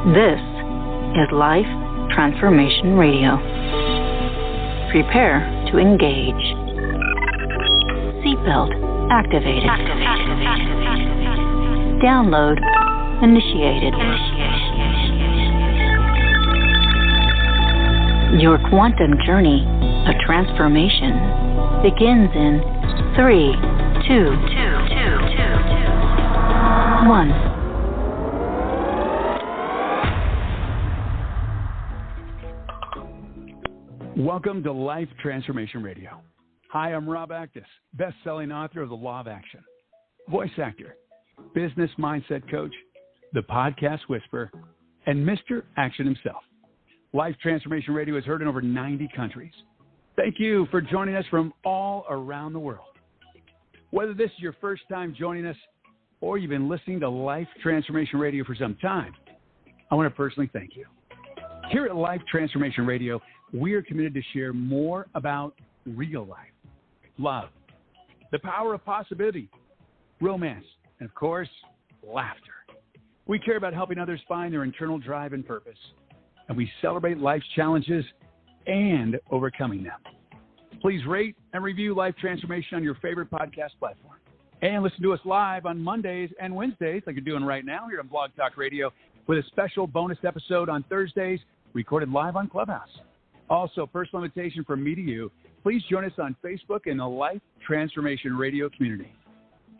This is Life Transformation Radio. Prepare to engage. Seatbelt activated. Download initiated. Your quantum journey of transformation begins in 3, 2, 1. Welcome to Life Transformation Radio. Hi, I'm Rob Actis, best-selling author of The Law of Action, voice actor, business mindset coach, the podcast whisperer, and Mr. Action himself. Life Transformation Radio is heard in over 90 countries. Thank you for joining us from all around the world. Whether this is your first time joining us or you've been listening to Life Transformation Radio for some time, I want to personally thank you. Here at Life Transformation Radio, we are committed to share more about real life, love, the power of possibility, romance, and of course, laughter. We care about helping others find their internal drive and purpose, and we celebrate life's challenges and overcoming them. Please rate and review Life Transformation on your favorite podcast platform. And listen to us live on Mondays and Wednesdays, like you're doing right now here on Blog Talk Radio, with a special bonus episode on Thursdays, recorded live on Clubhouse. Also, personal invitation from me to you. Please join us on Facebook in the Life Transformation Radio community.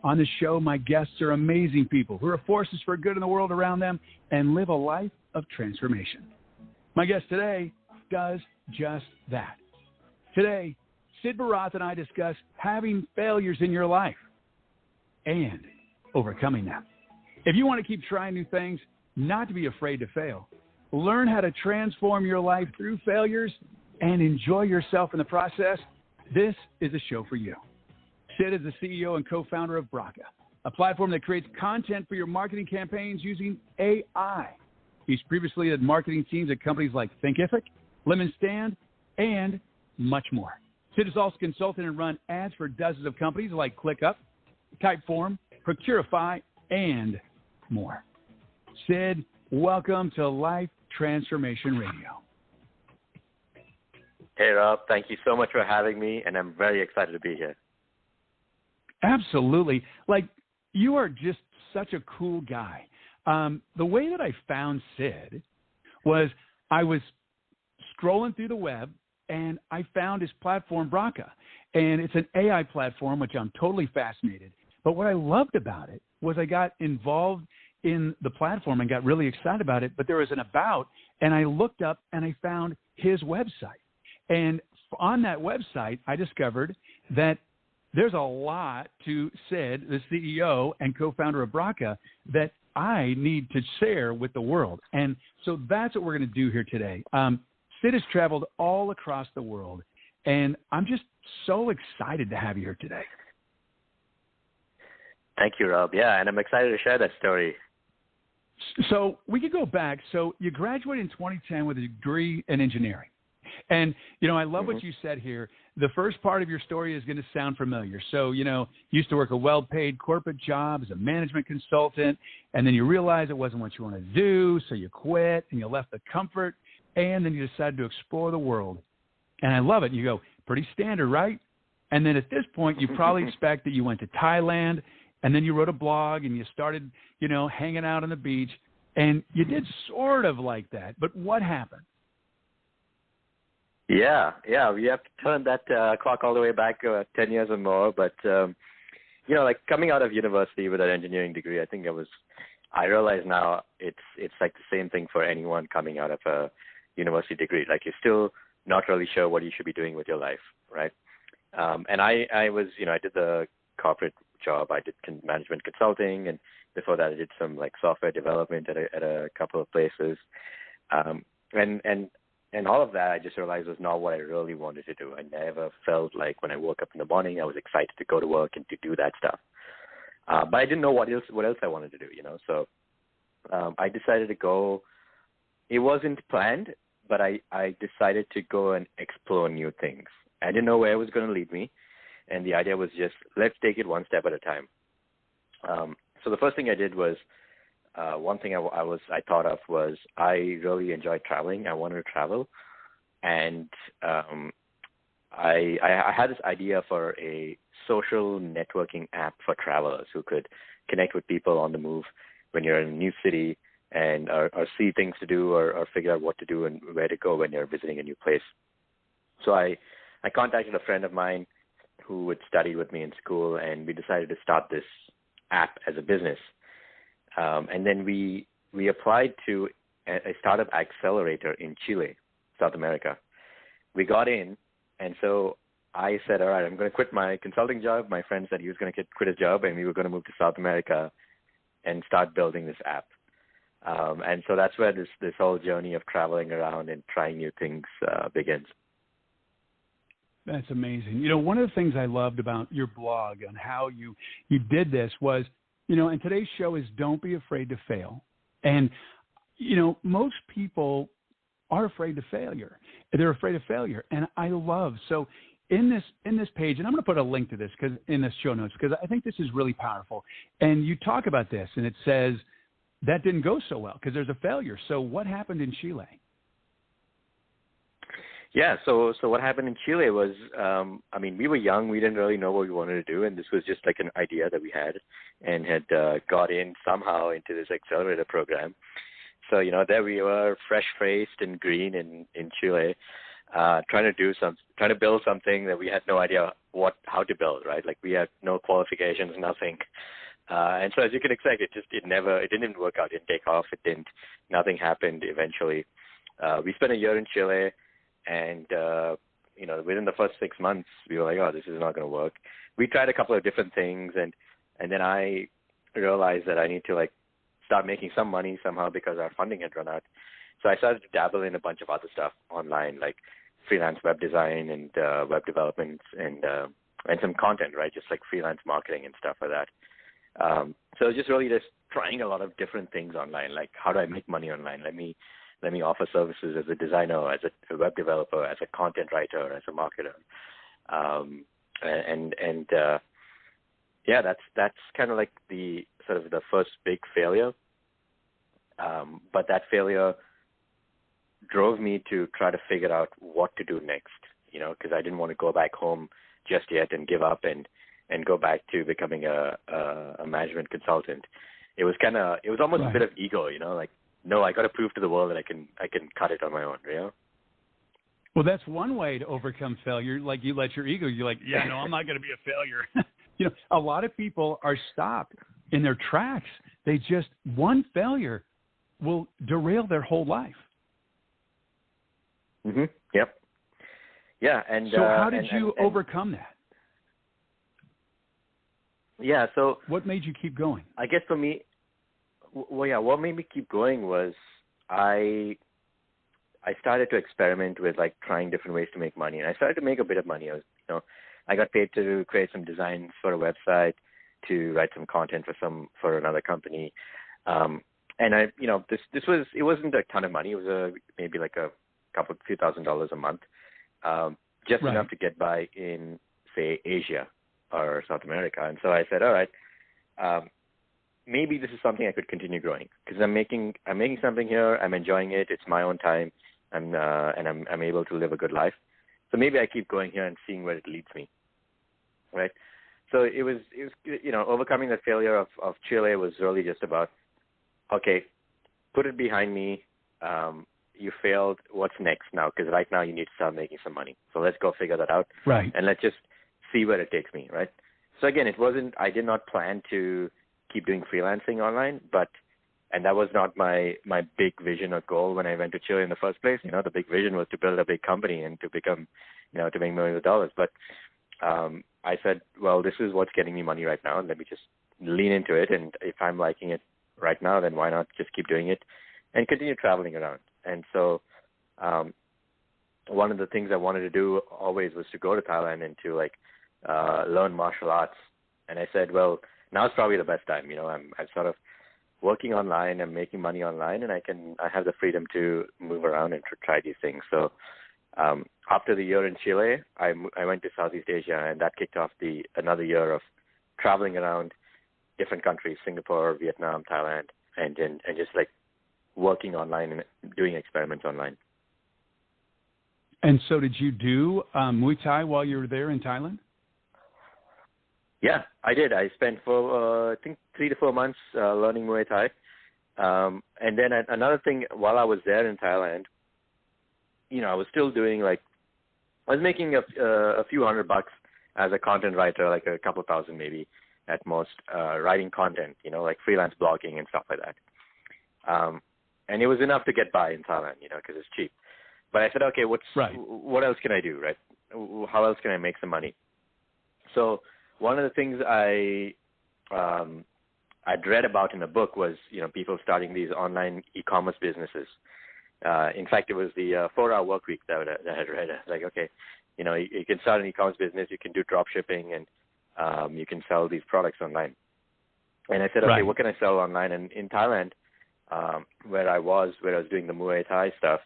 On the show, my guests are amazing people who are forces for good in the world around them and live a life of transformation. My guest today does just that. Today, Sid Bharath and I discuss having failures in your life and overcoming them. If you want to keep trying new things, not to be afraid to fail, learn how to transform your life through failures and enjoy yourself in the process, this is a show for you. Sid is the CEO and co-founder of Broca, a platform that creates content for your marketing campaigns using AI. He's previously led marketing teams at companies like Thinkific, LemonStand, and much more. Sid has also consulted and run ads for dozens of companies like ClickUp, Typeform, Procurify, and more. Sid, welcome to Life Transformation Radio. Hey, Rob. Thank you so much for having me, and I'm very excited to be here. Absolutely. Like, you are just such a cool guy. The way that I found Sid was I was scrolling through the web, and I found his platform, Broca. And it's an AI platform, which I'm totally fascinated. But what I loved about it was I got involved in the platform and got really excited about it, but there was an about, and I looked up and I found his website. And on that website, I discovered that there's a lot to Sid, the CEO and co-founder of Broca, that I need to share with the world. And so that's what we're going to do here today. Sid has traveled all across the world, and I'm just so excited to have you here today. Thank you, Rob. Yeah, and I'm excited to share that story. So we could go back. So you graduated in 2010 with a degree in engineering. And, you know, I love what you said here. The first part of your story is going to sound familiar. So, you know, you used to work a well-paid corporate job as a management consultant, and then you realized it wasn't what you wanted to do, so you quit, and you left the comfort, and then you decided to explore the world. And I love it. And you go, pretty standard, right? And then at this point, you probably expect that you went to Thailand, and then you wrote a blog, and you started, you know, hanging out on the beach, and you did sort of like that. But what happened? Yeah, we have to turn that clock all the way back 10 years or more. But, you know, like coming out of university with an engineering degree, I realize now it's like the same thing for anyone coming out of a university degree. Like you're still not really sure what you should be doing with your life, right? And I was, you know, I did the corporate job. I did management consulting, and before that I did some like software development at a couple of places. And all of that I just realized was not what I really wanted to do. I never felt like when I woke up in the morning I was excited to go to work and to do that stuff. But I didn't know what else I wanted to do, you know. So I decided to go. It wasn't planned, but I decided to go and explore new things. I didn't know where it was going to lead me, and the idea was just let's take it one step at a time. So the first thing I did was one thing I thought of was I really enjoyed traveling. I wanted to travel, and I had this idea for a social networking app for travelers who could connect with people on the move when you're in a new city and or see things to do or figure out what to do and where to go when you're visiting a new place. So I contacted a friend of mine who would study with me in school, and we decided to start this app as a business. And then we applied to a startup accelerator in Chile, South America. We got in, and so I said, all right, I'm going to quit my consulting job. My friend said he was going to quit his job, and we were going to move to South America and start building this app. And so that's where this whole journey of traveling around and trying new things begins. That's amazing. You know, one of the things I loved about your blog and how you did this was, you know, and today's show is Don't Be Afraid to Fail. And, you know, most people are afraid of failure. They're afraid of failure. And I love, so in this page, and I'm going to put a link to this because in the show notes, because I think this is really powerful. And you talk about this, and it says that didn't go so well because there's a failure. So what happened in Chile? Yeah, so what happened in Chile was, I mean, we were young. We didn't really know what we wanted to do, and this was just like an idea that we had and had got in somehow into this accelerator program. So, you know, there we were, fresh-faced and green in Chile, trying to build something that we had no idea how to build, right? Like we had no qualifications, nothing. And so as you can expect, it didn't work out. It didn't take off. Nothing happened eventually. We spent a year in Chile. And, you know, within the first 6 months, we were like, oh, this is not going to work. We tried a couple of different things, and then I realized that I need to, like, start making some money somehow because our funding had run out. So I started to dabble in a bunch of other stuff online, like freelance web design and web development and some content, right, just like freelance marketing and stuff like that. So just really just trying a lot of different things online, like how do I make money online? Let me offer services as a designer, as a web developer, as a content writer, as a marketer. That's kind of like the sort of the first big failure. But that failure drove me to try to figure out what to do next, you know, because I didn't want to go back home just yet and give up and go back to becoming a management consultant. It was almost a bit of ego, you know, like, no, I got to prove to the world that I can cut it on my own, you know? Well, that's one way to overcome failure. Like you let your ego, you're like, yeah, no, I'm not going to be a failure. You know, a lot of people are stopped in their tracks. One failure will derail their whole life. Mm-hmm. Yep. Yeah. And so how did you overcome that? Yeah. So what made you keep going? I guess for me, what made me keep going was I started to experiment with like trying different ways to make money, and I started to make a bit of money. I got paid to create some designs for a website, to write some content for another company, and it wasn't a ton of money. It was maybe like a few $1,000s a month, just enough to get by in say Asia or South America. And so I said, all right. Maybe this is something I could continue growing because I'm making something here. I'm enjoying it. It's my own time. I'm able to live a good life. So maybe I keep going here and seeing where it leads me. Right. So it was, you know, overcoming that failure of Chile was really just about, okay, put it behind me. You failed. What's next now? Because right now you need to start making some money. So let's go figure that out. Right. And let's just see where it takes me. Right. So again, I did not plan to keep doing freelancing online, and that was not my big vision or goal when I went to Chile in the first place. You know, the big vision was to build a big company and to become, you know, to make millions of dollars. But I said, well, this is what's getting me money right now, and let me just lean into it. And if I'm liking it right now, then why not just keep doing it and continue traveling around? And so one of the things I wanted to do always was to go to Thailand and to like learn martial arts. And I said, well, now's probably the best time. You know, I'm sort of working online, I'm making money online, and I have the freedom to move around and to try these things. So after the year in Chile, I went to Southeast Asia, and that kicked off another year of traveling around different countries, Singapore, Vietnam, Thailand, and just like working online and doing experiments online. And so did you do Muay Thai while you were there in Thailand? Yeah, I did. I spent for, I think, 3 to 4 months learning Muay Thai. And then another thing, while I was there in Thailand, I was still doing I was making a few $100 as a content writer, like a couple thousand maybe at most, writing content, like freelance blogging and stuff like that. And it was enough to get by in Thailand, because it's cheap. But I said, okay, what else can I do, right? How else can I make some money? So one of the things I'd read about in a book was, people starting these online e-commerce businesses. In fact, it was the 4-Hour Work Week that I had read. Like, okay, you can start an e-commerce business, you can do drop shipping, and you can sell these products online. And I said, okay, what can I sell online? And in Thailand, where I was doing the Muay Thai stuff,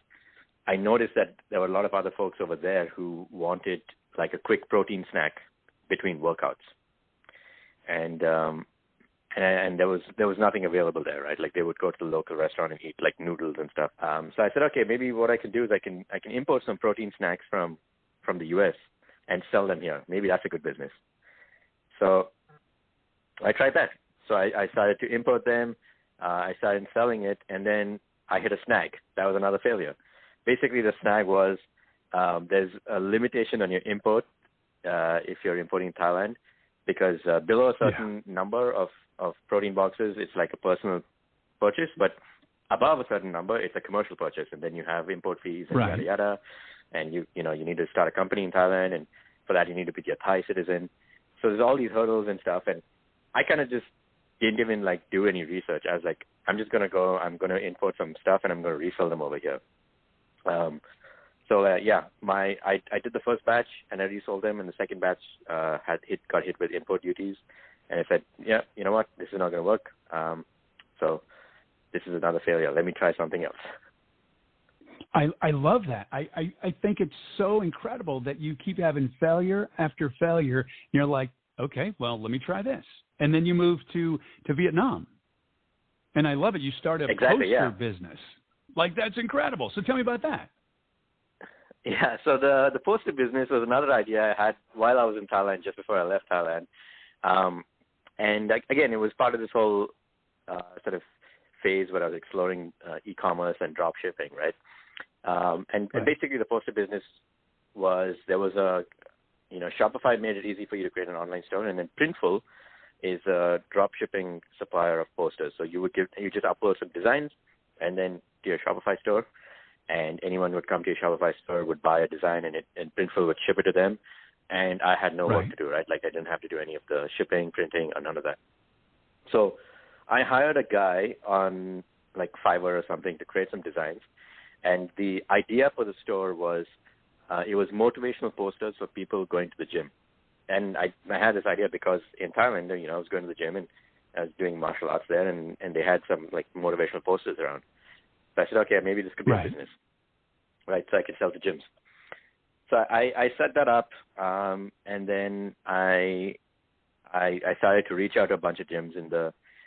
I noticed that there were a lot of other folks over there who wanted like a quick protein snack between workouts. And there was nothing available there, right? Like they would go to the local restaurant and eat like noodles and stuff. So I said, okay, maybe what I can do is I can import some protein snacks from the US and sell them here. Maybe that's a good business. So I tried that. So I started to import them. I started selling it, and then I hit a snag. That was another failure. Basically, the snag was there's a limitation on your import if you're importing Thailand, because below a certain number of protein boxes, it's like a personal purchase, but above a certain number, it's a commercial purchase, and then you have import fees and yada yada, and you need to start a company in Thailand, and for that you need to be a Thai citizen. So there's all these hurdles and stuff, and I kind of just didn't even do any research. I was like, I'm going to import some stuff, and I'm going to resell them over here. I did the first batch and I resold them, and the second batch got hit with import duties, and I said, yeah, you know what, this is not going to work. So this is another failure. Let me try something else. I love that. I think it's so incredible that you keep having failure after failure. And you're like, okay, well, let me try this, and then you move to Vietnam, and I love it. You start a poster business. Like, that's incredible. So tell me about that. Yeah, so the poster business was another idea I had while I was in Thailand, just before I left Thailand. And again, it was part of this whole sort of phase where I was exploring e-commerce and drop shipping, right? And basically the poster business was, there was Shopify made it easy for you to create an online store, and then Printful is a drop shipping supplier of posters. So you just upload some designs and then to your Shopify store, and anyone would come to your Shopify store, would buy a design, and Printful would ship it to them, and I had no work to do, right? Like, I didn't have to do any of the shipping, printing, or none of that. So I hired a guy on Fiverr or something to create some designs, and the idea for the store was it was motivational posters for people going to the gym. And I had this idea because in Thailand, I was going to the gym, and I was doing martial arts there, and they had some motivational posters around. So I said, okay, maybe this could be a business, right? So I could sell to gyms. So I set that up, and then I started to reach out to a bunch of gyms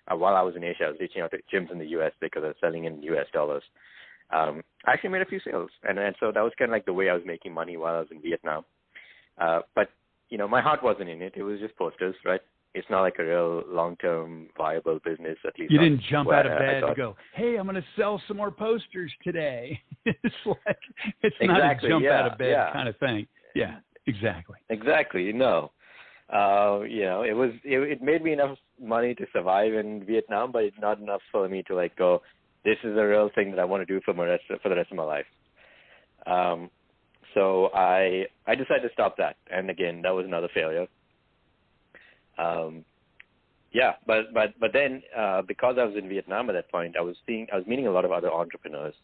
while I was in Asia. I was reaching out to gyms in the U.S. because I was selling in U.S. dollars. I actually made a few sales, and so that was kind of the way I was making money while I was in Vietnam. But my heart wasn't in it. It was just posters, right? It's not like a real long-term viable business, at least. You didn't jump out of bed and go, hey, I'm going to sell some more posters today. It's not a jump out of bed kind of thing. Yeah, exactly. Exactly. No. It made me enough money to survive in Vietnam, but it's not enough for me to go, this is a real thing that I want to do for the rest of my life. So I decided to stop that. And again, that was another failure. But then because I was in Vietnam at that point, I was meeting a lot of other entrepreneurs,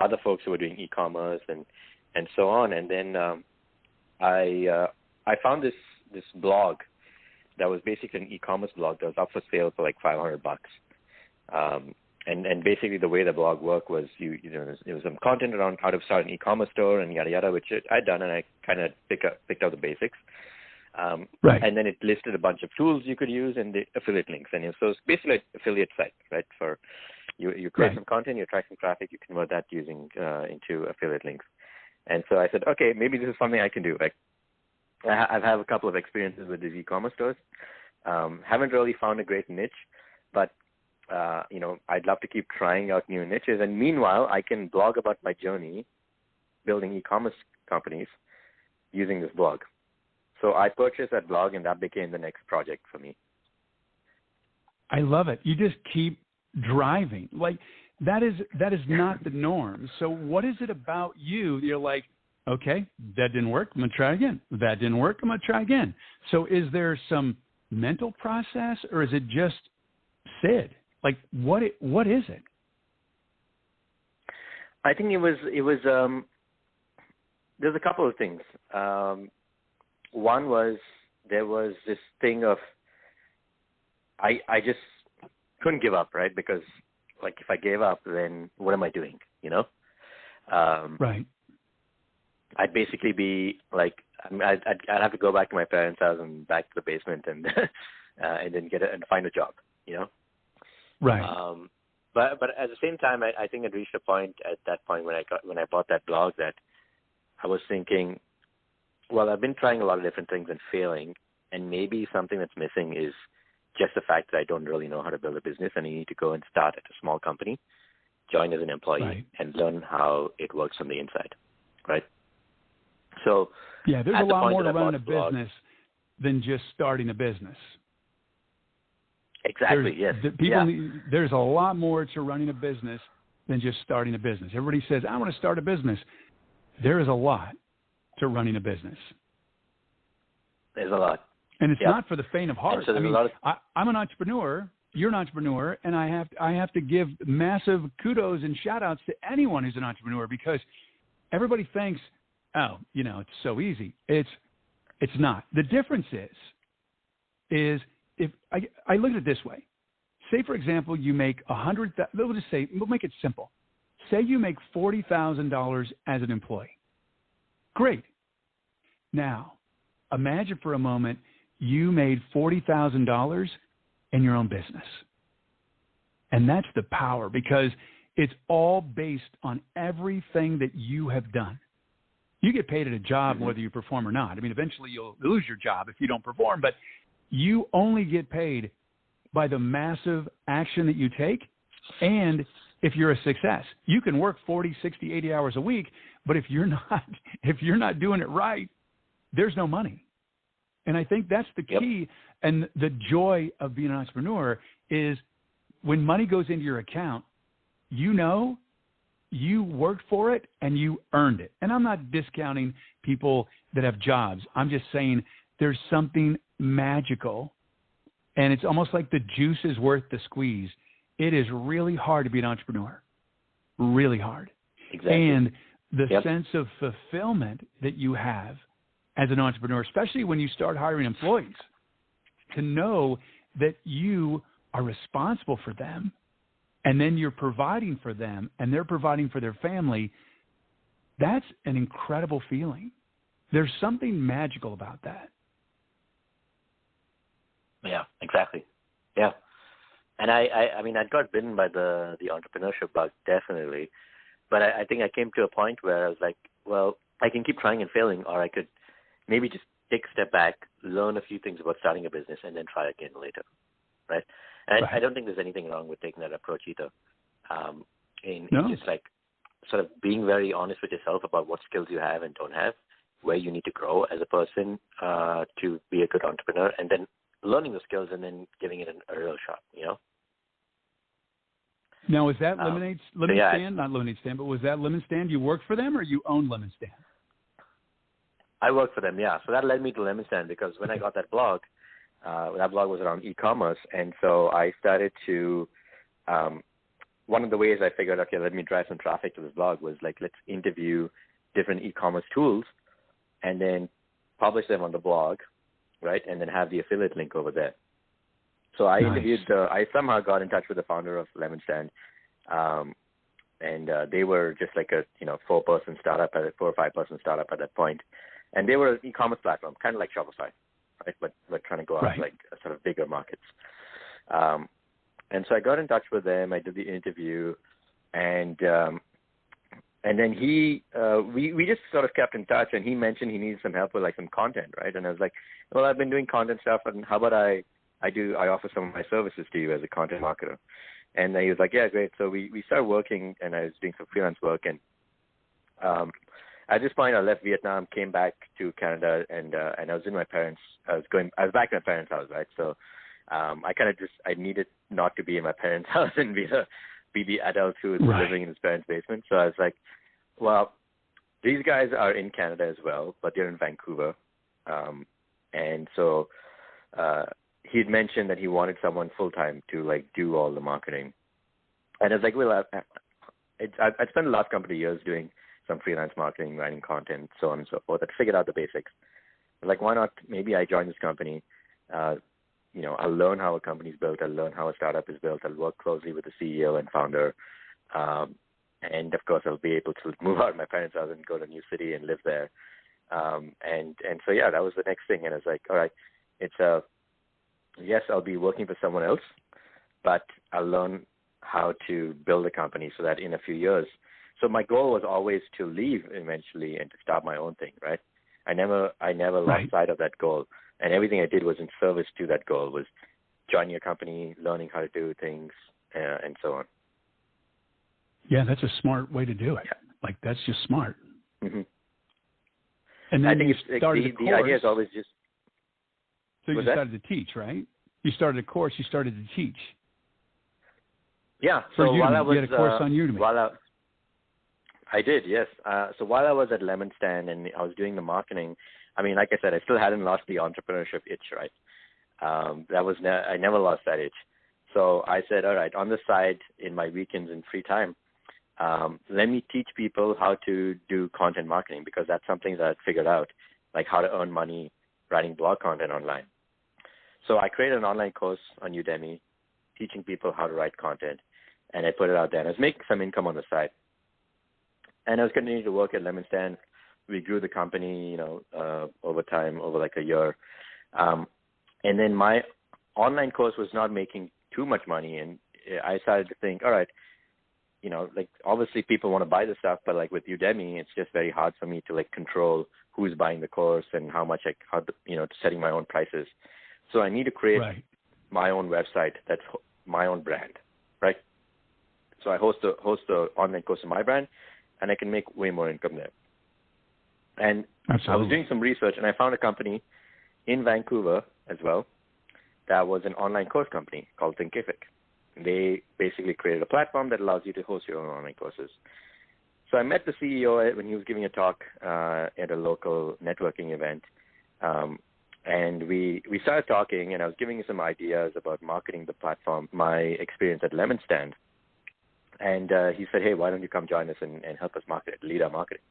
other folks who were doing e-commerce and so on. And then I found this blog that was basically an e-commerce blog that was up for sale for $500. And basically the way the blog worked was there was some content around how to start an e-commerce store and yada yada, which I'd done, and I kind of picked up the basics. Right. And then it listed a bunch of tools you could use and the affiliate links. And so it's basically an affiliate site, right? For you create some content, you attract some traffic, you convert that using into affiliate links. And so I said, okay, maybe this is something I can do. Like, I've had a couple of experiences with these e-commerce stores. Haven't really found a great niche, but I'd love to keep trying out new niches. And meanwhile, I can blog about my journey building e-commerce companies using this blog. So I purchased that blog, and that became the next project for me. I love it. You just keep driving. Like, that is not the norm. So what is it about you? You're like, okay, that didn't work. I'm going to try again. That didn't work. I'm going to try again. So is there some mental process, or is it just Sid? Like, what is it? I think it was there's a couple of things. One was there was this thing of I just couldn't give up, right? Because, like, if I gave up, then what am I doing, Right. I'd basically be like, I'd have to go back to my parents' house and back to the basement and and then and find a job, Right. But at the same time, I think I'd reached a point at that point when I bought that blog that I was thinking, well, I've been trying a lot of different things and failing, and maybe something that's missing is just the fact that I don't really know how to build a business, and you need to go and start at a small company, join as an employee, Right. and learn how it works from the inside, right? So yeah, there's a lot more to running a blog, business than just starting a business. Exactly, yes. There's a lot more to running a business than just starting a business. Everybody says, I want to start a business. There is a lot to running a business. There's a lot. And it's not for the faint of heart. So I'm an entrepreneur. You're an entrepreneur, and I have to give massive kudos and shout-outs to anyone who's an entrepreneur, because everybody thinks, oh, it's so easy. It's not. The difference is if I look at it this way. Say, for example, you make we'll make it simple. Say you make $40,000 as an employee. Great. Now, imagine for a moment you made $40,000 in your own business. And that's the power, because it's all based on everything that you have done. You get paid at a job whether you perform or not. I mean, eventually you'll lose your job if you don't perform, but you only get paid by the massive action that you take and if you're a success. You can work 40, 60, 80 hours a week, but if you're not doing it right, there's no money. And I think that's the key. And the joy of being an entrepreneur is when money goes into your account, you worked for it and you earned it. And I'm not discounting people that have jobs. I'm just saying there's something magical, and it's almost like the juice is worth the squeeze. It is really hard to be an entrepreneur, really hard. Exactly. And the sense of fulfillment that you have as an entrepreneur, especially when you start hiring employees, to know that you are responsible for them, and then you're providing for them, and they're providing for their family, that's an incredible feeling. There's something magical about that. Yeah, exactly. Yeah. And I mean, I got bitten by the entrepreneurship bug, definitely. But I think I came to a point where I was like, well, I can keep trying and failing, or I could maybe just take a step back, learn a few things about starting a business, and then try again later, right? And I don't think there's anything wrong with taking that approach either. It's just like sort of being very honest with yourself about what skills you have and don't have, where you need to grow as a person to be a good entrepreneur, and then learning the skills and then giving it a real shot, Now, is that LemonStand? Not LemonStand, but was that LemonStand? You worked for them, or you own LemonStand? I worked for them, yeah. So that led me to LemonStand, because when I got that blog was around e-commerce, and so I started to one of the ways I figured, okay, let me drive some traffic to this blog was like, let's interview different e-commerce tools and then publish them on the blog, right, and then have the affiliate link over there. So I I somehow got in touch with the founder of LemonStand, and they were just like a 4 or 5 person startup at that point, and they were an e-commerce platform, kind of like Shopify, right? But we're trying to go out like sort of bigger markets. And so I got in touch with them. I did the interview, and then we just sort of kept in touch. And he mentioned he needed some help with like some content, right? And I was like, well, I've been doing content stuff, and how about I offer some of my services to you as a content marketer. And he was like, yeah, great. So we started working, and I was doing some freelance work. And at this point, I left Vietnam, came back to Canada, and I was in my parents. I was back in my parents' house, right? So I needed not to be in my parents' house and be the adult who was living in his parents' basement. So I was like, well, these guys are in Canada as well, but they're in Vancouver. And so he'd mentioned that he wanted someone full-time to, like, do all the marketing. And I was like, well, I'd spent the last couple of years doing some freelance marketing, writing content, so on and so forth. I'd figured out the basics. I was like, why not? Maybe I join this company. I'll learn how a company's built. I'll learn how a startup is built. I'll work closely with the CEO and founder. And, of course, I'll be able to move out of my parents' house and go to a new city and live there. And so, yeah, that was the next thing. And I was like, all right, yes, I'll be working for someone else, but I'll learn how to build a company so that in a few years. So my goal was always to leave eventually and to start my own thing, right? I never lost sight of that goal. And everything I did was in service to that goal, was joining a company, learning how to do things, and so on. Yeah, that's a smart way to do it. Yeah. Like, that's just smart. Mm-hmm. And then I think you started a course. The idea is always just... So you started to teach, right? You started a course. You started to teach. Yeah. So Udemy, while I was... You had a course on Udemy. I did, yes. So while I was at LemonStand and I was doing the marketing, I mean, like I said, I still hadn't lost the entrepreneurship itch, right? I never lost that itch. So I said, all right, on the side, in my weekends and free time, let me teach people how to do content marketing, because that's something that I figured out, like how to earn money writing blog content online. So I created an online course on Udemy teaching people how to write content, and I put it out there. And I was making some income on the side. And I was continuing to work at LemonStand. We grew the company, over time, over like a year. And then my online course was not making too much money. And I started to think, all right, like obviously people want to buy the stuff, but like with Udemy, it's just very hard for me to like control who's buying the course and how much setting my own prices. So I need to create my own website that's my own brand, right? So I host the online course of my brand, and I can make way more income there. And I was doing some research, and I found a company in Vancouver as well that was an online course company called Thinkific. They basically created a platform that allows you to host your own online courses. So I met the CEO when he was giving a talk at a local networking event, and we started talking, and I was giving him some ideas about marketing the platform, my experience at LemonStand. And he said, hey, why don't you come join us and help us market it, lead our marketing.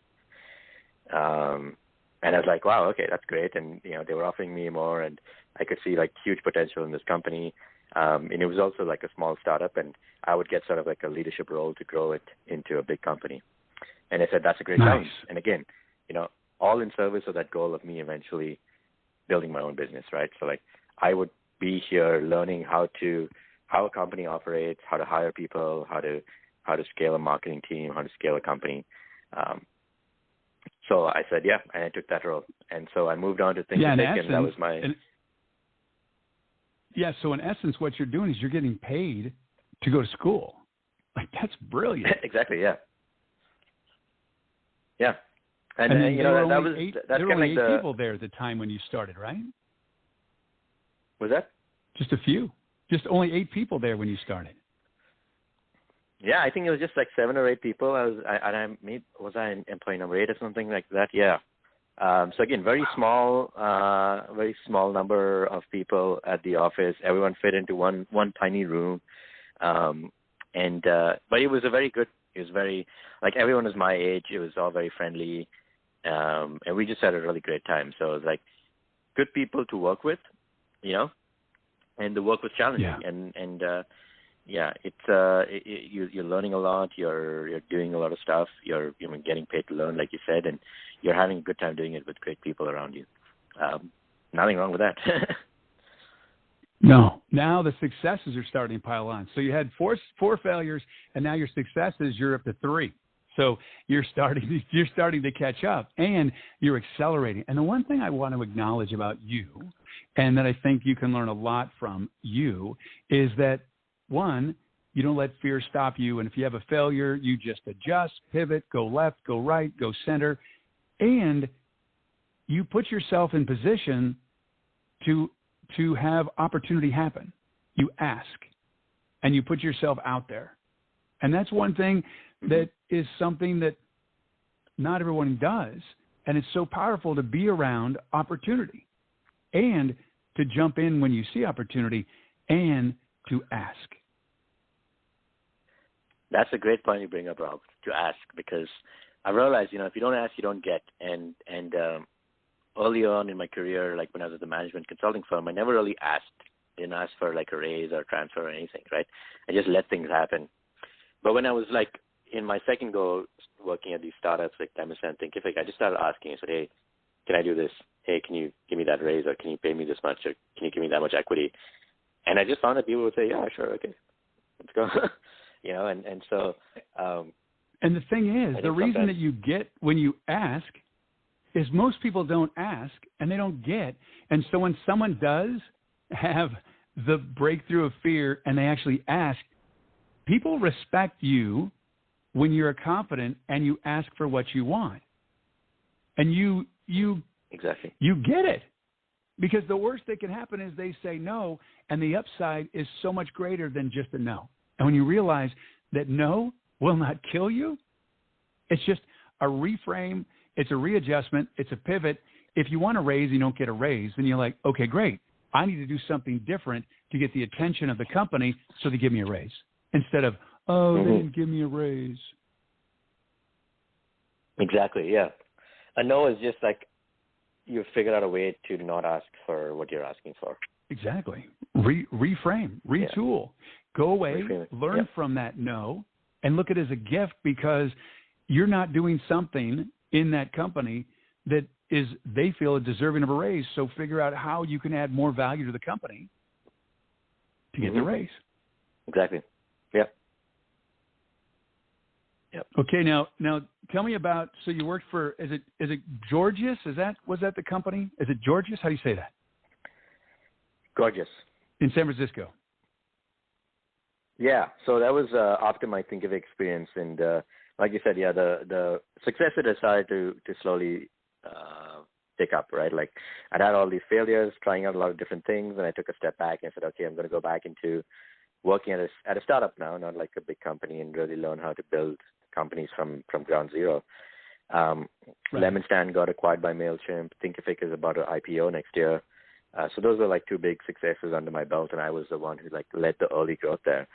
And I was like, wow, okay, that's great. And, they were offering me more, and I could see like huge potential in this company. And it was also like a small startup, and I would get sort of like a leadership role to grow it into a big company. And I said, that's a great challenge. And again, all in service of that goal of me eventually building my own business, right? So like I would be here learning how a company operates, how to hire people, how to scale a marketing team, how to scale a company. So I said, yeah, and I took that role. And so I moved on to Thinkific, and that was my... so in essence, what you're doing is you're getting paid to go to school. Like, that's brilliant. Exactly, yeah. Yeah. And then there were only 8 people there at the time when you started, right? Was that? Just a few. Just only 8 people there when you started. Yeah, I think it was just like 7 or 8 people. Was I in employee number 8 or something like that? Yeah. So again, very small number of people at the office. Everyone fit into one tiny room. But it was like everyone was my age. It was all very friendly. And we just had a really great time. So it was like good people to work with, and the work was challenging. Yeah. You're learning a lot. You're doing a lot of stuff. You're getting paid to learn, like you said, and you're having a good time doing it with great people around you. nothing wrong with that. No. Now the successes are starting to pile on. So you had four failures, and now your successes, you're up to 3. So you're starting to catch up, and you're accelerating. And the one thing I want to acknowledge about you, and that I think you can learn a lot from you, is that, one, you don't let fear stop you. And if you have a failure, you just adjust, pivot, go left, go right, go center. And you put yourself in position to have opportunity happen. You ask, and you put yourself out there. And that's one thing that is something that not everyone does. And it's so powerful to be around opportunity and to jump in when you see opportunity and to ask. That's a great point you bring up, Rob, to ask, because I realized, if you don't ask, you don't get. And early on in my career, like when I was at the management consulting firm, I never really didn't ask for like a raise or transfer or anything, right? I just let things happen. But when I was like in my second go working at these startups like LemonStand, Thinkific, I just started asking. I said, hey, can I do this? Hey, can you give me that raise, or can you pay me this much, or can you give me that much equity? And I just found that people would say, yeah, sure, okay, let's go. And so. And the thing is, the reason that you get when you ask is most people don't ask and they don't get. And so when someone does have the breakthrough of fear and they actually ask, people respect you when you're confident and you ask for what you want. And you exactly, you get it. Because the worst that can happen is they say no, and the upside is so much greater than just a no. And when you realize that no will not kill you, it's just a reframe, it's a readjustment, it's a pivot. If you want a raise and you don't get a raise, then you're like, okay, great. I need to do something different to get the attention of the company so they give me a raise. Instead of, they didn't give me a raise. Exactly, yeah. A no is just like you figure out a way to not ask for what you're asking for. Exactly. Reframe, retool. Go away, learn from that no, and look at it as a gift, because you're not doing something in that company that they feel is deserving of a raise. So figure out how you can add more value to the company to get the raise. Exactly. Yep. Okay, now tell me about, so you worked for, is it Gorgias? Was that the company? Is it Gorgias? How do you say that? Gorgias. In San Francisco. Yeah, so that was after my Thinkific experience, and like you said, the success had decided to slowly pick up, right? Like I'd had all these failures, trying out a lot of different things, and I took a step back and said, okay, I'm going to go back into working at a startup now, not like a big company, and really learn how to build companies from ground zero. LemonStand got acquired by Mailchimp. Thinkific is about to IPO next year. So those were like 2 big successes under my belt, and I was the one who like led the early growth there.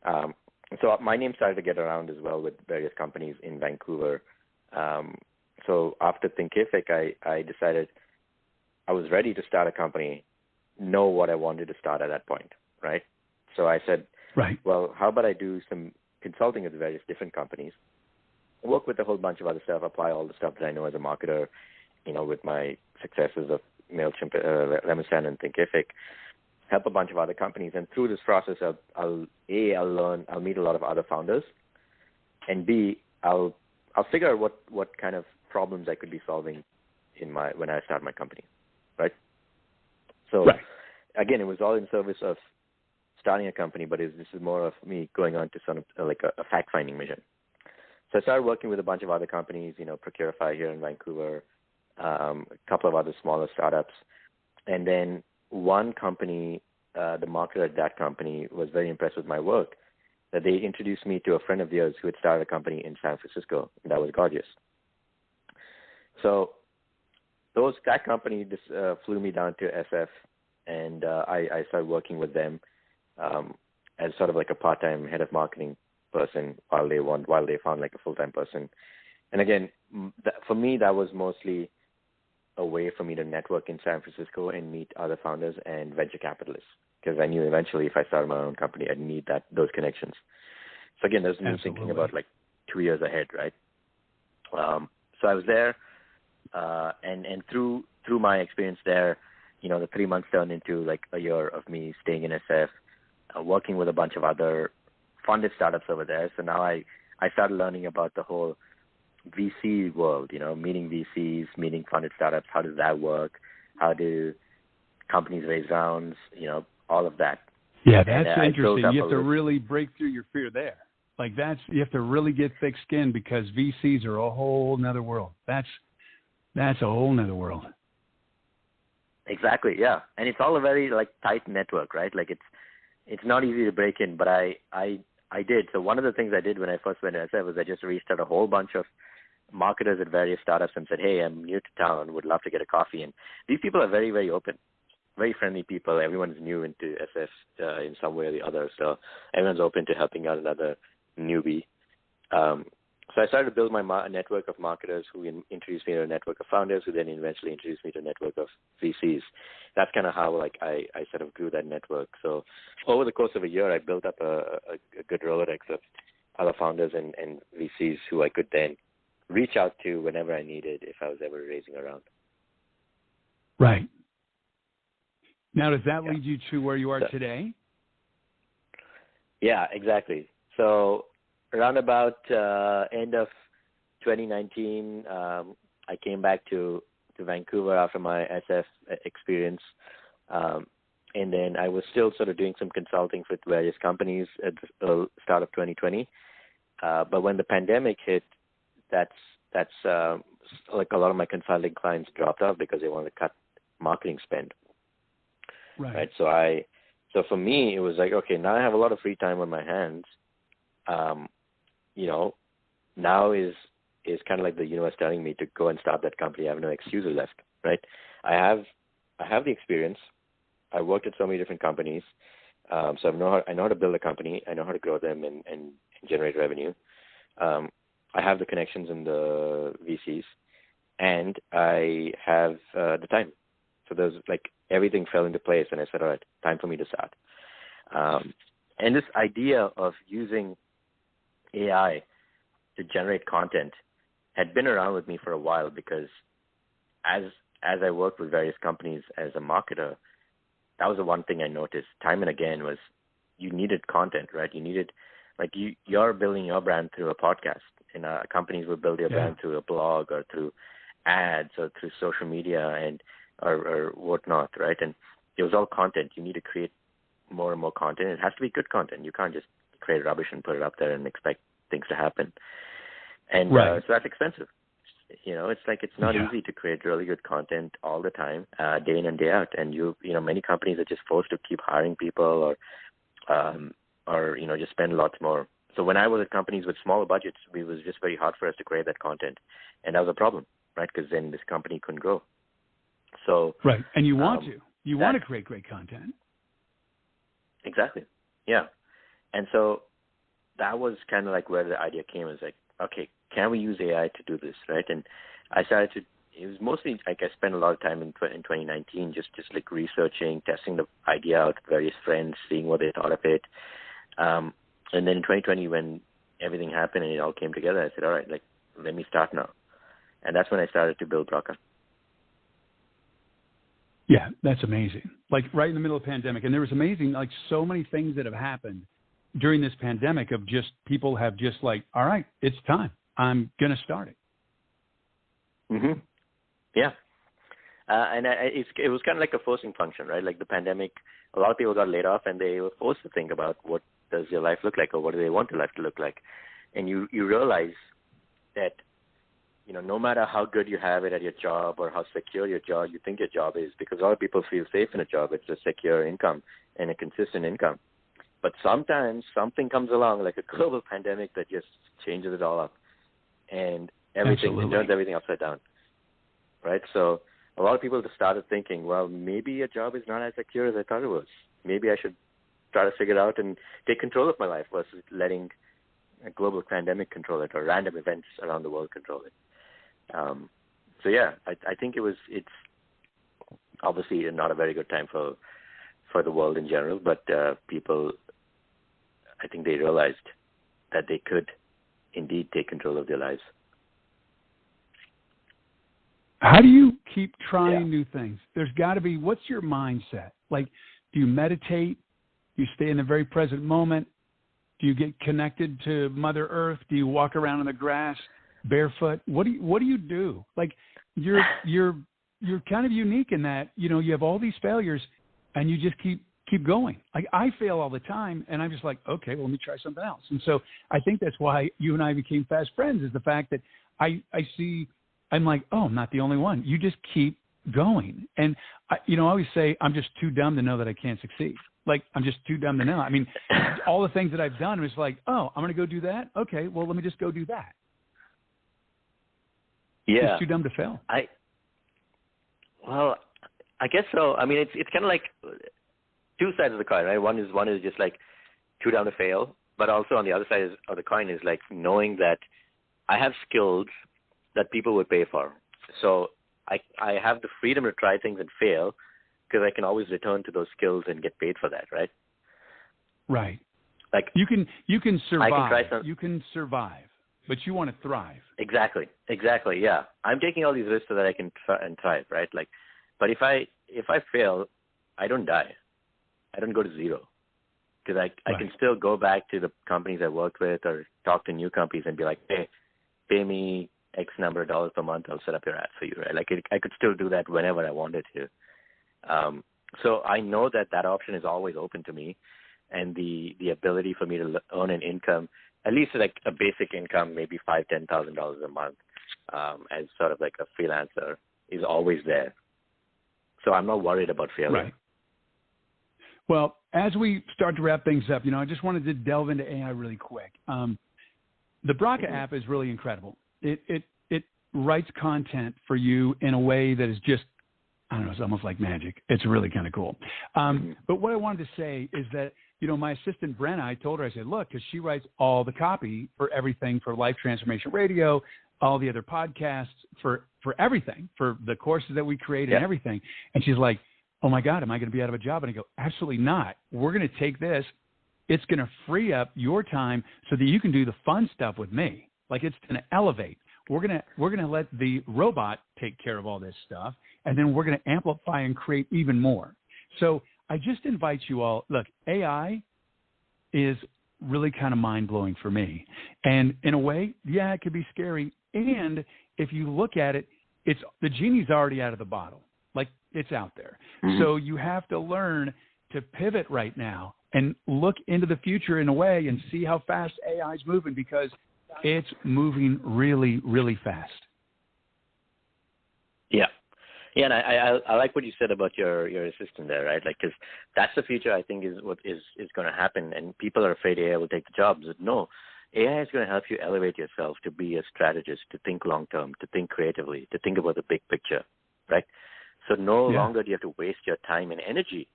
So my name started to get around as well with various companies in Vancouver. So after Thinkific, I decided I was ready to start a company, know what I wanted to start at that point, right? So I said, well, how about I do some consulting with various different companies, work with a whole bunch of other stuff, apply all the stuff that I know as a marketer, with my successes of Mailchimp, LemonStand, and Thinkific, help a bunch of other companies. And through this process, I'll learn, I'll meet a lot of other founders, and B, I'll figure out what kind of problems I could be solving when I start my company, right? So again, it was all in service of starting a company, but this is more of me going on to sort of like a fact-finding mission. So I started working with a bunch of other companies, Procurify here in Vancouver, a couple of other smaller startups. And then one company, the marketer at that company was very impressed with my work, that they introduced me to a friend of theirs who had started a company in San Francisco, and that was Gorgias. So that company just flew me down to SF, and I started working with them as sort of like a part-time head of marketing person while they found like a full-time person. And again, for me, that was mostly a way for me to network in San Francisco and meet other founders and venture capitalists, because I knew eventually if I started my own company, I'd need those connections. So again, there's me thinking about like 2 years ahead, right? So I was there, and through my experience there, the 3 months turned into like a year of me staying in SF, working with a bunch of other funded startups over there. So now I started learning about the whole VC world, meeting VCs, meeting funded startups. How does that work? How do companies raise rounds? All of that. Yeah, that's interesting. You have to really break through your fear there. Like you have to really get thick skin because VCs are a whole nother world. That's a whole nother world. Exactly. Yeah. And it's all a very like tight network, right? Like it's not easy to break in, but I did. So one of the things I did when I first went to SF was I just reached out a whole bunch of marketers at various startups and said, hey, I'm new to town, would love to get a coffee. And these people are very, very open, very friendly people. Everyone's new into SF in some way or the other. So everyone's open to helping out another newbie. So I started to build my network of marketers who introduced me to a network of founders who then eventually introduced me to a network of VCs. That's kind of how I sort of grew that network. So over the course of a year, I built up a good Rolodex of other founders and VCs who I could then reach out to whenever I needed if I was ever raising a round. Right. Now, does that lead you to where you are today? Yeah, exactly. So around about end of 2019, I came back to Vancouver after my SF experience. And then I was still sort of doing some consulting with various companies at the start of 2020. But when the pandemic hit, that's like a lot of my consulting clients dropped off because they wanted to cut marketing spend. Right. So for me, it was like, okay, now I have a lot of free time on my hands. Now is kind of like the universe telling me to go and start that company. I have no excuses left, right? I have the experience. I worked at so many different companies, so I know how to build a company. I know how to grow them and generate revenue. I have the connections in the VCs, and I have the time. So there's like everything fell into place, and I said, all right, time for me to start. And this idea of using AI to generate content had been around with me for a while because as I worked with various companies as a marketer, that was the one thing I noticed time and again was you needed content, right? You needed, like you're building your brand through a podcast, and companies will build your brand through a blog or through ads or through social media or whatnot, right? And it was all content. You need to create more and more content. It has to be good content. You can't just create rubbish and put it up there and expect things to happen. And so that's expensive. It's like it's not easy to create really good content all the time, day in and day out. And many companies are just forced to keep hiring people or just spend lots more. So when I was at companies with smaller budgets, it was just very hard for us to create that content, and that was a problem, right? Because then this company couldn't grow. So right, and you want to create great content. Exactly. Yeah. And so that was kind of like where the idea came. It was like, okay, can we use AI to do this, right? And I started to, it was mostly like I spent a lot of time in 2019 just like researching, testing the idea out with various friends, seeing what they thought of it. And then in 2020 when everything happened and it all came together, I said, all right, like, let me start now. And that's when I started to build Broca. Yeah, that's amazing. Like right in the middle of the pandemic. And there was amazing, like so many things that have happened during this pandemic of just people have just like, all right, it's time. I'm going to start it. Mm-hmm. Yeah. And it was kind of like a forcing function, right? Like the pandemic, a lot of people got laid off and they were forced to think about what does your life look like or what do they want their life to look like. And you realize that, no matter how good you have it at your job or how secure you think your job is, because a lot of people feel safe in a job. It's a secure income and a consistent income. But sometimes something comes along, like a global pandemic, that just changes it all up. And everything, it turns everything upside down. Right? So a lot of people just started thinking, well, maybe a job is not as secure as I thought it was. Maybe I should try to figure it out and take control of my life versus letting a global pandemic control it or random events around the world control it. So yeah, I think it's obviously not a very good time for the world in general, but people, I think they realized that they could indeed take control of their lives. How do you keep trying new things. There's got to be, what's your mindset? Like, do you meditate? Do you stay in the very present moment? Do you get connected to Mother Earth? Do you walk around in the grass barefoot? What do you do? Like, you're kind of unique in that, you know, you have all these failures and you just keep going. Like, I fail all the time and I'm just like, okay, well, let me try something else. And so I think that's why you and I became fast friends, is the fact that I'm like, oh, I'm not the only one. You just keep going. And I always say, I'm just too dumb to know that I can't succeed. Like, I'm just too dumb to know. I mean, all the things that I've done was like, oh, I'm going to go do that. Okay, well, let me just go do that. Yeah. Just too dumb to fail. I guess so. I mean, it's kind of like two sides of the coin, right? One is just like too dumb to fail, but also on the other side of the coin is like knowing that I have skills that people would pay for. So I have the freedom to try things and fail, because I can always return to those skills and get paid for that, right? Right. Like, you can survive. I can try some. You can survive, but you want to thrive. Exactly. Yeah. I'm taking all these risks so that I can try and thrive, right? Like, but if I fail, I don't die. I don't go to zero, because I can still go back to the companies I worked with or talk to new companies and be like, hey, pay me X number of dollars per month. I'll set up your ads for you, right? Like, I could still do that whenever I wanted to. So I know that option is always open to me, and the ability for me to earn an income, at least like a basic income, maybe $5,000-$10,000 a month, as sort of like a freelancer, is always there. So I'm not worried about failure. Right. Well, as we start to wrap things up, I just wanted to delve into AI really quick. The Broca app is really incredible. It writes content for you in a way that is just, I don't know, it's almost like magic. It's really kind of cool. But what I wanted to say is that, my assistant, Brenna, I told her, I said, look, because she writes all the copy for everything, for Life Transformation Radio, all the other podcasts, for everything, for the courses that we create and everything. And she's like, oh, my God, am I going to be out of a job? And I go, absolutely not. We're going to take this. It's going to free up your time so that you can do the fun stuff with me. Like, it's going to elevate. We're going to let the robot take care of all this stuff, and then we're going to amplify and create even more. So I just invite you all, look, AI is really kind of mind-blowing for me. And in a way, yeah, it could be scary. And if you look at it, the genie's already out of the bottle. Like, it's out there. Mm-hmm. So you have to learn to pivot right now and look into the future in a way and see how fast AI is moving, because it's moving really, really fast. Yeah. Yeah, and I like what you said about your assistant there, right? Like, because that's the future, I think, is what is going to happen. And people are afraid AI will take the jobs. But no, AI is going to help you elevate yourself to be a strategist, to think long-term, to think creatively, to think about the big picture, right? So no longer do you have to waste your time and energy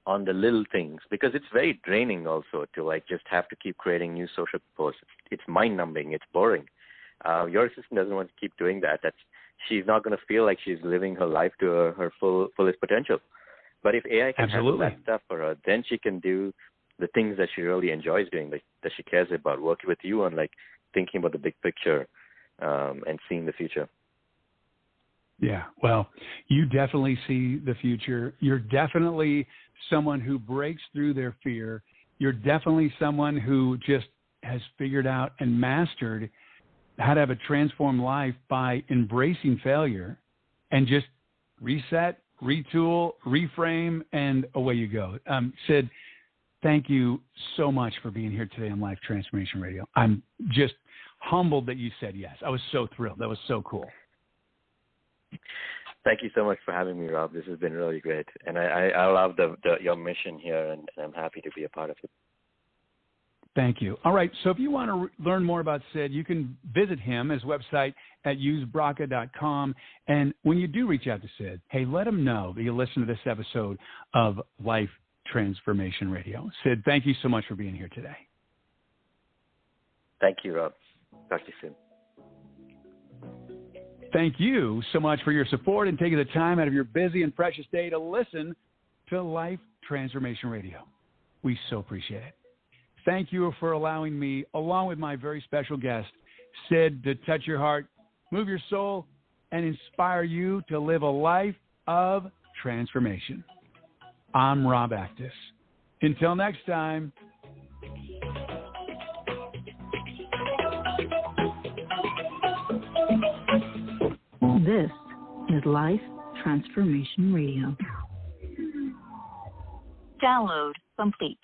on the little things, because it's very draining also to like just have to keep creating new social posts. It's mind-numbing. It's boring. Your assistant doesn't want to keep doing that. She's not going to feel like she's living her life to her fullest potential. But if AI can handle that stuff for her, then she can do the things that she really enjoys doing, like that she cares about, working with you on like thinking about the big picture and seeing the future. Yeah, well, you definitely see the future. You're definitely someone who breaks through their fear. You're definitely someone who just has figured out and mastered how to have a transformed life by embracing failure and just reset, retool, reframe, and away you go. Sid, thank you so much for being here today on Life Transformation Radio. I'm just humbled that you said yes. I was so thrilled. That was so cool. Thank you so much for having me, Rob. This has been really great. And I love your mission here, and I'm happy to be a part of it. Thank you. All right, so if you want to learn more about Sid, you can visit his website at usebroca.com. And when you do reach out to Sid, hey, let him know that you listen to this episode of Life Transformation Radio. Sid, thank you so much for being here today. Thank you, Rob. Talk to you soon. Thank you so much for your support and taking the time out of your busy and precious day to listen to Life Transformation Radio. We so appreciate it. Thank you for allowing me, along with my very special guest, Sid, to touch your heart, move your soul, and inspire you to live a life of transformation. I'm Rob Actis. Until next time. This is Life Transformation Radio. Download complete.